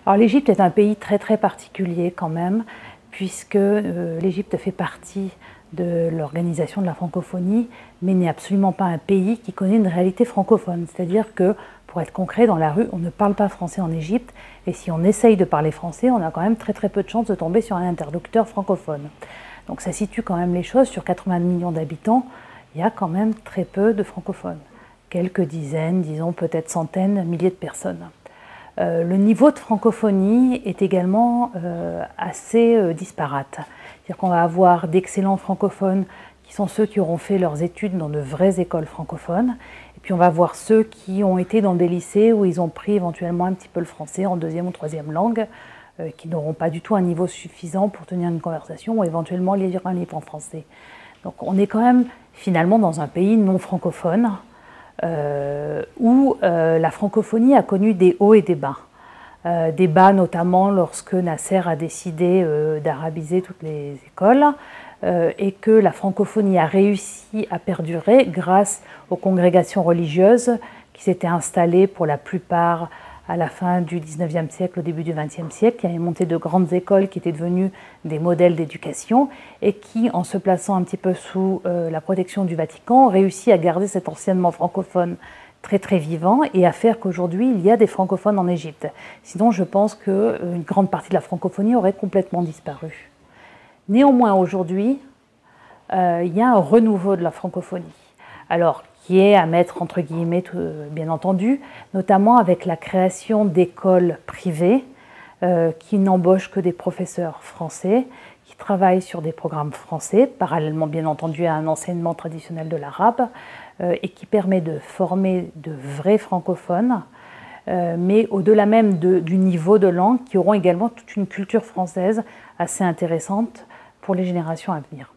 Alors l'Égypte est un pays très particulier quand même, puisque l'Égypte fait partie de l'organisation de la francophonie, mais n'est absolument pas un pays qui connaît une réalité francophone. C'est-à-dire que, pour être concret, dans la rue, on ne parle pas français en Égypte, et si on essaye de parler français, on a quand même très peu de chances de tomber sur un interlocuteur francophone. Donc ça situe quand même les choses, sur 80 millions d'habitants, il y a quand même très peu de francophones. Quelques dizaines, disons peut-être centaines, milliers de personnes. Le niveau de francophonie est également assez disparate. C'est-à-dire qu'on va avoir d'excellents francophones qui sont ceux qui auront fait leurs études dans de vraies écoles francophones. Et puis on va avoir ceux qui ont été dans des lycées où ils ont pris éventuellement un petit peu le français en deuxième ou troisième langue, qui n'auront pas du tout un niveau suffisant pour tenir une conversation ou éventuellement lire un livre en français. Donc on est quand même finalement dans un pays non francophone, où la francophonie a connu des hauts et des bas. Des bas notamment lorsque Nasser a décidé d'arabiser toutes les écoles et que la francophonie a réussi à perdurer grâce aux congrégations religieuses qui s'étaient installées pour la plupart à la fin du 19e siècle, au début du 20e siècle. Il y avait monté de grandes écoles qui étaient devenues des modèles d'éducation et qui, en se plaçant un petit peu sous la protection du Vatican, ont réussi à garder cet enseignement francophone très vivant et à faire qu'aujourd'hui, il y a des francophones en Égypte. Sinon, je pense qu'une grande partie de la francophonie aurait complètement disparu. Néanmoins, aujourd'hui, il y a un renouveau de la francophonie. Alors, qui est à mettre entre guillemets, bien entendu, notamment avec la création d'écoles privées qui n'embauchent que des professeurs français, qui travaillent sur des programmes français, parallèlement bien entendu à un enseignement traditionnel de l'arabe, et qui permet de former de vrais francophones, mais au-delà même du niveau de langue, qui auront également toute une culture française assez intéressante pour les générations à venir.